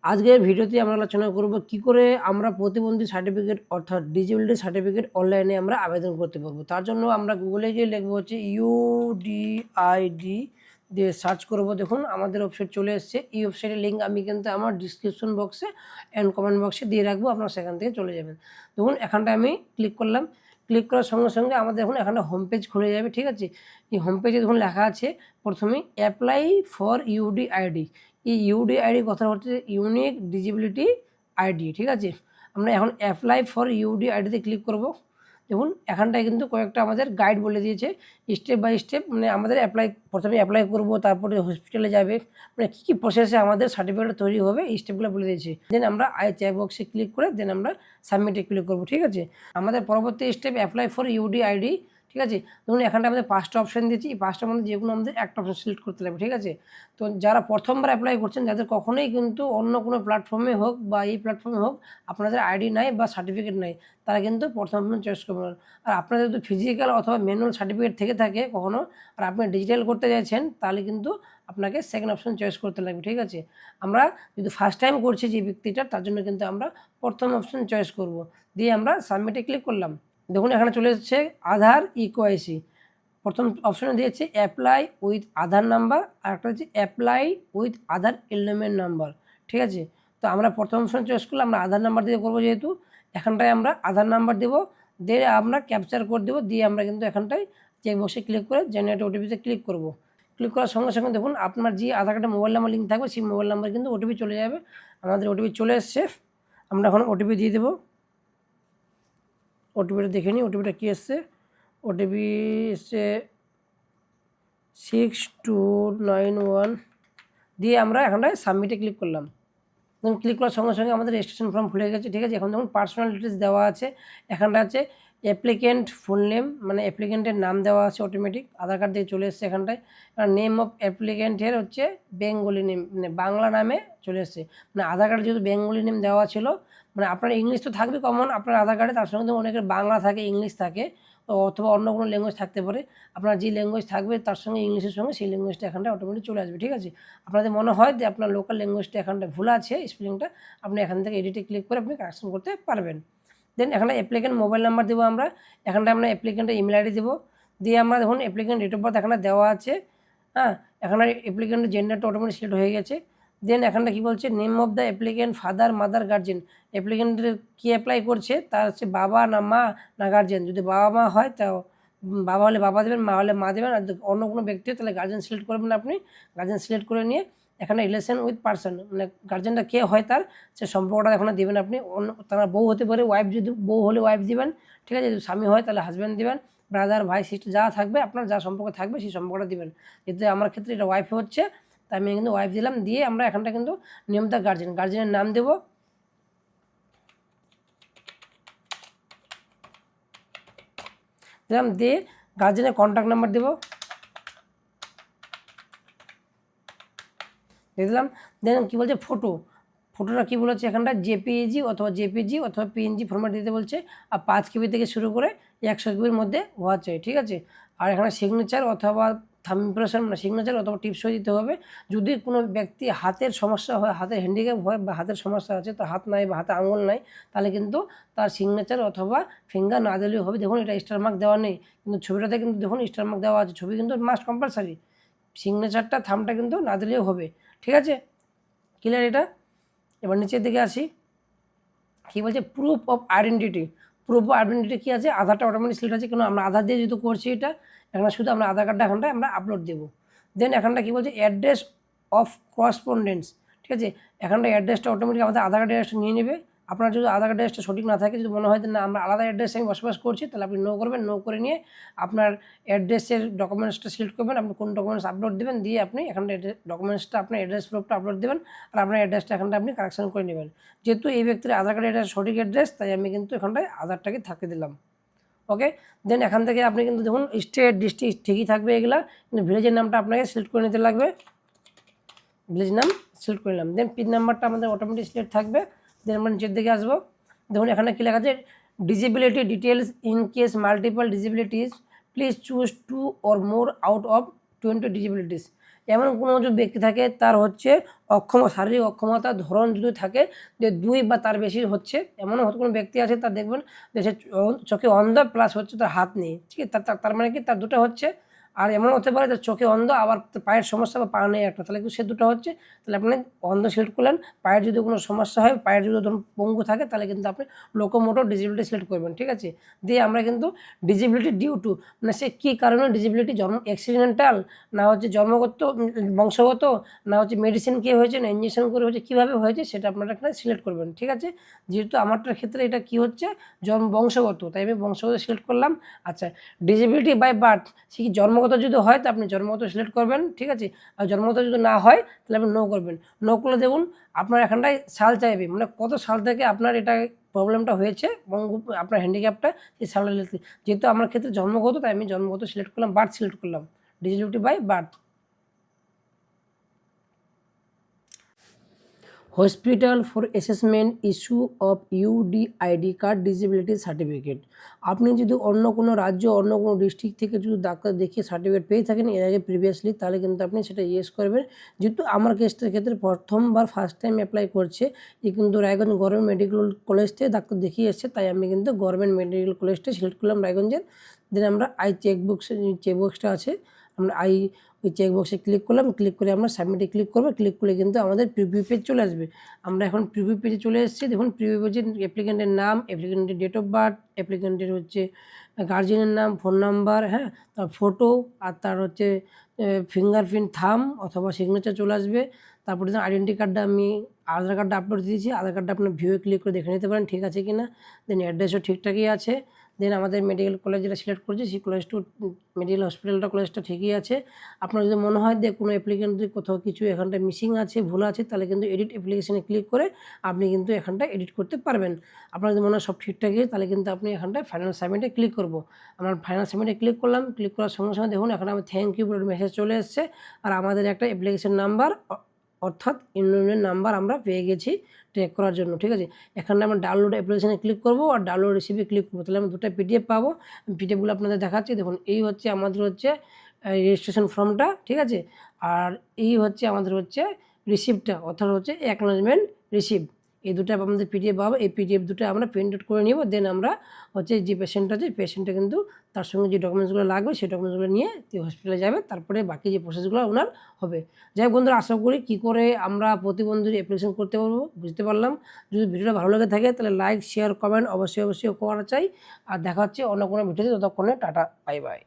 আজকের ভিডিওতে আমরা আলোচনা করব কি করে আমরা প্রতিবন্ধী সার্টিফিকেট অর্থাৎ ডিসেবিলিটি সার্টিফিকেট অনলাইনে আমরা আবেদন করতে পারবো। তার জন্য আমরা গুগলে গিয়ে লিখবো হচ্ছে ইউডিআইডি দিয়ে সার্চ করব। দেখুন আমাদের ওয়েবসাইট চলে এসছে। এই ওয়েবসাইটের লিঙ্ক আমি কিন্তু আমার ডিসক্রিপশন বক্সে অ্যান্ড কমেন্ট বক্সে দিয়ে রাখবো, আপনারা সেখান থেকে চলে যাবেন। দেখুন এখানটায় আমি ক্লিক করলাম। ক্লিক করার সঙ্গে সঙ্গে আমাদের দেখুন এখানটা হোম পেজ খুলে যাবে, ঠিক আছে। এই হোম পেজে দেখুন লেখা আছে প্রথমেই অ্যাপ্লাই ফর ইউডিআইডি। এই ইউডিআইডি কথা হচ্ছে ইউনিক ডিসেবিলিটি আইডি, ঠিক আছে। আমরা এখন অ্যাপ্লাই ফর ইউডিআইডিতে ক্লিক করব। দেখুন এখানটায় কিন্তু কয়েকটা আমাদের গাইড বলে দিয়েছে স্টেপ বাই স্টেপ, মানে আমাদের প্রথমে অ্যাপ্লাই করব, তারপরে হসপিটালে যাবে, মানে কী প্রসেসে আমাদের সার্টিফিকেট তৈরি হবে এই স্টেপগুলো বলে দিয়েছে। দেন আমরা আই চেক বক্সে ক্লিক করে দেন আমরা সাবমিটে ক্লিক করব, ঠিক আছে। আমাদের পরবর্তী স্টেপ অ্যাপ্লাই ফর ইউডিআইডি, ঠিক আছে। ধরুন এখানটা আমাদের 5টা অপশান দিয়েছি, এই 5টার মধ্যে যেকোনো আমাদের একটা অপশান সিলেক্ট করতে লাগবে, ঠিক আছে। তো যারা প্রথমবার অ্যাপ্লাই করছেন, যাদের কখনোই কিন্তু অন্য কোনো প্ল্যাটফর্মে হোক বা এই প্ল্যাটফর্মে হোক আপনাদের আইডি নাই বা সার্টিফিকেট নাই, তারা কিন্তু প্রথম অপশন চয়েস করবেন। আর আপনাদের যদি ফিজিক্যাল অথবা ম্যানুয়াল সার্টিফিকেট থেকে থাকে কখনো, আর আপনি ডিজিটাল করতে চাইছেন, তাহলে কিন্তু আপনাকে সেকেন্ড অপশন চয়েস করতে লাগবে, ঠিক আছে। আমরা যদি ফার্স্ট টাইম করছি যে ব্যক্তিটা, তার জন্য কিন্তু আমরা প্রথম অপশন চয়েস করব, দিয়ে আমরা সাবমিটে ক্লিক করলাম। দেখুন এখানে চলে এসেছে আধার ইকেওয়াইসি। প্রথম অপশনে দিয়েছে অ্যাপ্লাই উইথ আধার নাম্বার, আর একটা হচ্ছে apply with Aadhaar element number, ঠিক আছে। তো আমরা প্রথম অপশন চয়েস করলে আমরা আধার নাম্বার দিয়ে করবো, যেহেতু এখানটায় আমরা আধার নাম্বার দেবো, দিয়ে আমরা ক্যাপচার কোড দেবো, দিয়ে আমরা কিন্তু এখানটায় চেকবক্সে ক্লিক করে জেনারেট ওটিপিতে ক্লিক করব। ক্লিক করার সঙ্গে সঙ্গে দেখুন আপনার যে আধার কার্ডে মোবাইল নাম্বার লিঙ্ক থাকবে, সেই মোবাইল নাম্বার কিন্তু ওটিপি চলে যাবে। আমাদের ওটিপি চলে এসছে, আমরা এখন ওটিপি দিয়ে দেবো। ওটিপিটা দেখে নিই, ওটিপিটা কী এসছে। ওটিপি এসছে 6291, দিয়ে আমরা এখানটায় সাবমিটে ক্লিক করলাম। দেখুন ক্লিক করার সঙ্গে সঙ্গে আমাদের রেজিস্ট্রেশন ফর্ম খুলে গেছে, ঠিক আছে। এখন দেখুন পার্সোনাল ডিটেলস দেওয়া আছে, এখানটা আছে অ্যাপ্লিকেন্ট ফুল নেম, মানে অ্যাপ্লিকেন্টের নাম দেওয়া আছে অটোমেটিক, আধার কার্ড দিয়ে চলে এসছে এখানটায়। আর নেম অফ অ্যাপ্লিকেন্টের হচ্ছে বেঙ্গলি নেম, মানে বাংলা নামে চলে এসছে। মানে আধার কার্ডে যেহেতু বেঙ্গলি নেম দেওয়া ছিল, মানে আপনার ইংলিশ তো থাকবে কমন আপনার আধার কার্ডে, তার সঙ্গে অনেকের বাংলা থাকে, ইংলিশ থাকে, অথবা অন্য কোনো ল্যাঙ্গুয়েজ থাকতে পারে। আপনার যে ল্যাঙ্গুয়েজ থাকবে তার সঙ্গে ইংলিশের সঙ্গে সেই ল্যাঙ্গুয়েজটা এখানটায় অটোমেটিক চলে আসবে, ঠিক আছে। আপনাদের মনে হয় যে আপনার লোকাল ল্যাঙ্গুয়েজটা এখানটায় ভুল আছে স্পেলিংটা, আপনি এখান থেকে এডিটে ক্লিক করে আপনি কারেকশন করতে পারবেন। দেন এখানে অ্যাপ্লিকেন্ট মোবাইল নাম্বার দেবো আমরা, এখানটায় আমরা অ্যাপ্লিকেন্টের ইমেল আইডি দেবো, দিয়ে আমরা দেখুন অ্যাপ্লিকেন্ট ডেট অফ বার্থ এখানে দেওয়া আছে, হ্যাঁ। এখানে অ্যাপ্লিকেন্টের জেন্ডারটা অটোমেটিক সিলেক্ট হয়ে গেছে। দেন এখানটা কী বলছে, name of the applicant father mother guardian, অ্যাপ্লিকেন্টের কী অ্যাপ্লাই করছে তার হচ্ছে বাবা না মা না গার্জেন। যদি বাবা মা হয় তাও বাবা হলে বাবা দেবেন, মা হলে মা দেবেন, আর অন্য কোনো ব্যক্তি তাহলে গার্জেন সিলেক্ট করবেন আপনি। গার্জেন সিলেক্ট করে নিয়ে এখানে রিলেশন উইথ পার্সন, মানে গার্জেনটা কে হয় তার সে সম্পর্কটা এখানে দেবেন আপনি। অন্য তারা বউ হতে পারে, ওয়াইফ, যদি বউ হলে ওয়াইফ দিবেন, ঠিক আছে। যদি স্বামী হয় তাহলে হাজব্যান্ড দিবেন, ব্রাদার ভাই সিস্টার যা থাকবে আপনার যা সম্পর্ক থাকবে সেই সম্পর্কটা দিবেন। যেহেতু আমার ক্ষেত্রে এটা ওয়াইফ হচ্ছে, তাই আমি কিন্তু ওয়াইফ দিলাম, দিয়ে আমরা এখানটা কিন্তু নেম দ্য গার্জেন, গার্জেনের নাম দেবো, দিলাম, দিয়ে গার্জেনের কন্ট্যাক্ট নাম্বার দেবো, দিয়ে দিলাম। দেন কী বলছে ফটোটা কী বলেছে এখানটা জেপিইজি অথবা পিএনজি ফরম্যাট দিতে বলছে। আর 5 কেবি থেকে শুরু করে 100 কেবির মধ্যে হওয়া চাই, ঠিক আছে। আর এখানে সিগনেচার অথবা থাম্ব ইমপ্রেশন, মানে সিগনেচার অথবা টিপসই দিতে হবে। যদি কোনো ব্যক্তি হাতের সমস্যা হয়, হাতের হ্যান্ডিক্যাপ হয় বা হাতের সমস্যা আছে, তো হাত নাই বা হাতে আঙুল নাই, তাহলে কিন্তু তার সিগনেচার অথবা ফিঙ্গার না দিলেও হবে। দেখুন এটা স্টার মার্ক দেওয়া নেই, কিন্তু ছবিটাতে কিন্তু দেখুন স্টার মার্ক দেওয়া আছে, ছবি কিন্তু মাস্ট কম্পালসারি, সিগনেচারটা থাম্বটা কিন্তু না দিলেও হবে, ঠিক আছে। ক্লিয়ার এটা। এবার নিচের দিকে আসি, কী বলছে proof of identity. Proof of identity কী আছে, আধারটা অটোমেটিক সিলেক্ট আছে, কেন আমরা আধার দিয়ে যেহেতু করছি এটা, এখানে শুধু আমরা আধার কার্ডটা এখানটায় আমরা আপলোড দেবো। দেন এখানটা কী বলছে অ্যাড্রেস অফ করসপন্ডেন্স, ঠিক আছে। এখানটা অ্যাড্রেসটা অটোমেটিক আমাদের আধার কার্ডের অ্যাড্রেসটা নিয়ে নেবে। আপনার যদি আধার কার্ডের অ্যাড্রেসটা সঠিক না থাকে, যদি মনে হয় যে না আমরা আলাদা অ্যাড্রেসে আমি বসবাস করছি, তাহলে আপনি নো করবেন। নো করে নিয়ে আপনার অ্যাড্রেসের ডকুমেন্টসটা সিলেক্ট করবেন, আপনি কোন ডকুমেন্টস আপলোড দেবেন, দিয়ে আপনি এখানটা ডকুমেন্টসটা আপনার অ্যাড্রেস প্রুফটা আপলোড দেবেন, আর আপনার অ্যাড্রেসটা এখানটা আপনি কারেকশন করে নেবেন। যেহেতু এই ব্যক্তির আধার কার্ডের এটা সঠিক অ্যাড্রেস, তাই আমি কিন্তু এখানটায় আধারটাকে থাকতে দিলাম, ওকে। দেন এখান থেকে আপনি কিন্তু দেখুন স্টেট ডিস্ট্রিক্ট ঠিকই থাকবে এগুলা, কিন্তু ভিলেজের নামটা আপনাকে সিলেক্ট করে নিতে লাগবে, ভিলেজ নাম সিলেক্ট করে নিলাম। দেন পিন নাম্বারটা আমাদের অটোমেটিক সিলেক্ট থাকবে। দেন আমরা নিচের দিকে আসবো, দেখুন এখানে কী লেখা আছে, disability details in case multiple disabilities please choose 2 or more out of 20 disabilities. এমন কোনো যদি ব্যক্তি থাকে তার হচ্ছে শারীরিক অক্ষমতার ধরন যদি থাকে যে 2 বা তার বেশি হচ্ছে, এমনও হয়তো কোনো ব্যক্তি আছে তার দেখবেন যে সে চোখে অন্ধ প্লাস হচ্ছে তার হাত নেই, ঠিক আছে, তার মানে কি তার দুটো হচ্ছে। আর এমনও হতে পারে যে চোখে অন্ধ আবার পায়ের সমস্যা বা পা নেই একটা, তাহলে কিন্তু সে দুটো হচ্ছে। তাহলে আপনি অন্ধ সিলেক্ট করলেন, পায়ের যদি কোনো সমস্যা হয়, পায়ের যদি ধরুন পঙ্গু থাকে, তাহলে কিন্তু আপনি লোকোমোটর ডিসেবিলিটি সিলেক্ট করবেন, ঠিক আছে। দিয়ে আমরা কিন্তু ডিসেবিলিটি ডিউ টু মানে সে কী কারণে ডিসেবিলিটি, অ্যাক্সিডেন্টাল না হচ্ছে জন্মগত বংশগত না হচ্ছে মেডিসিন খেয়ে হয়েছে না ইঞ্জেকশন করে হয়েছে, কীভাবে হয়েছে সেটা আপনারা এখানে সিলেক্ট করবেন, ঠিক আছে। যেহেতু আমারটার ক্ষেত্রে এটা কি হচ্ছে বংশগত, তাই আমি বংশগত সিলেক্ট করলাম। আচ্ছা, ডিসেবিলিটি বাই বার্থ, সে কি জন্মগত যদি হয় তো আপনি জন্মগত সিলেক্ট করবেন, ঠিক আছে। আর জন্মগত যদি না হয় তাহলে আপনি নো করবেন। নো করলে দেখুন আপনার এখানটায় সাল চাইবে, মানে কত সাল থেকে আপনার এটা প্রবলেমটা হয়েছে আপনার হ্যান্ডিক্যাপটা, সেই সালটা লিখতে। যেহেতু আমার ক্ষেত্রে জন্মগত, তাই আমি জন্মগত সিলেক্ট করলাম, বার্থ সিলেক্ট করলাম, disability by birth. Hospital for assessment issue of UDID card disability certificate. আপনি যদি অন্য কোনো রাজ্য অন্য কোনো ডিস্ট্রিক্ট থেকে যদি ডাক্তার দেখিয়ে সার্টিফিকেট পেয়ে থাকেন এর আগে প্রিভিয়াসলি, তাহলে কিন্তু আপনি সেটা ইয়েস করবেন। যেহেতু আমার কেসটার ক্ষেত্রে প্রথমবার ফার্স্ট টাইম অ্যাপ্লাই করছে, এ কিন্তু রায়গঞ্জ গভর্নমেন্ট মেডিকেল কলেজ থেকে ডাক্তার দেখিয়ে এসছে, তাই আমি কিন্তু গভর্নমেন্ট মেডিকেল কলেজটা সিলেক্ট করলাম রায়গঞ্জের। দেন আমরা চেকবক্সটা আছে, আমরা ওই চেকবক্সে ক্লিক করলাম, ক্লিক করে আমরা সাবমিটে ক্লিক করবো, ক্লিক করলে কিন্তু আমাদের প্রিভিউ পেজ চলে আসবে। আমরা এখন প্রিভিউ পেজে চলে এসেছি। দেখুন প্রিভিউ পেজে অ্যাপ্লিকেন্টের নাম, অ্যাপ্লিকেন্টের ডেট অফ বার্থ, অ্যাপ্লিকেন্টের হচ্ছে গার্জিয়ানের নাম, ফোন নাম্বার, হ্যাঁ, তার ফটো, আর তার হচ্ছে ফিঙ্গারপ্রিন্ট, থাম অথবা সিগনেচার চলে আসবে। তারপরে আইডেন্টি কার্ডটা আমি আধার কার্ডটা আপলোড দিয়েছি, আধার কার্ডটা আপনার ভিউয়ে ক্লিক করে দেখে নিতে পারেন ঠিক আছে কি না। দেন অ্যাড্রেসও ঠিকঠাকই আছে। দেন আমাদের মেডিকেল কলেজ যেটা সিলেক্ট করছি সেই কলেজটা, মেডিকেল হসপিটালটা কলেজটা ঠিকই আছে। আপনার যদি মনে হয় যে কোনো অ্যাপ্লিকেন্ট যদি কোথাও কিছু এখানটায় মিসিং আছে, ভুল আছে, তাহলে কিন্তু এডিট অ্যাপ্লিকেশনে ক্লিক করে আপনি কিন্তু এখানটায় এডিট করতে পারবেন। আপনার যদি মনে হয় সব ঠিকঠাকই আছে, তাহলে কিন্তু আপনি এখানটায় ফাইনাল সাবমিটে ক্লিক করবো। আমরা ফাইনাল সাবমিটে ক্লিক করলাম, ক্লিক করার সঙ্গে সঙ্গে দেখুন এখানে আমার থ্যাংক ইউ বলে মেসেজ চলে এসছে। আর আমাদের একটা অ্যাপ্লিকেশন নাম্বার অর্থাৎ ইউনিয়ন নাম্বার আমরা পেয়ে গেছি ট্র্যাক করার জন্য, ঠিক আছে। এখানে আমরা ডাউনলোড অ্যাপ্লিকেশনে ক্লিক করবো আর ডাউনলোড রিসিপে ক্লিক করবো, তাহলে আমরা দুটো পিডিএফ পাবো। পিডিএফগুলো আপনাদের দেখাচ্ছি, দেখুন এই হচ্ছে আমাদের হচ্ছে রেজিস্ট্রেশন ফর্মটা, ঠিক আছে। আর এই হচ্ছে আমাদের হচ্ছে রিসিপ্টটা, অর্থাৎ হচ্ছে অ্যাকনোলেজমেন্ট রিসিপ্ট। এই দুটো আমাদের পিডিএফ পাবো, এই পিডিএফ দুটো আমরা প্রিন্ট আউট করে নিব। দেন আমরা হচ্ছে যে পেশেন্টটা আছে, পেশেন্টটা কিন্তু তার সঙ্গে যে ডকুমেন্টসগুলো লাগবে সেই ডকুমেন্টসগুলো নিয়ে হসপিটালে যাবে, তারপরে বাকি যে প্রসেসগুলো ওনার হবে। যাই হোক বন্ধুরা, আশা করি কী করে আমরা প্রতিবন্ধীর অ্যাপ্লিকেশন করতে পারবো বুঝতে পারলাম। যদি ভিডিওটা ভালো লেগে থাকে তাহলে লাইক, শেয়ার, কমেন্ট অবশ্যই করা চাই। আর দেখা হচ্ছে অন্য কোনো ভিডিওতে, ততক্ষণে টাটা, বাই বাই।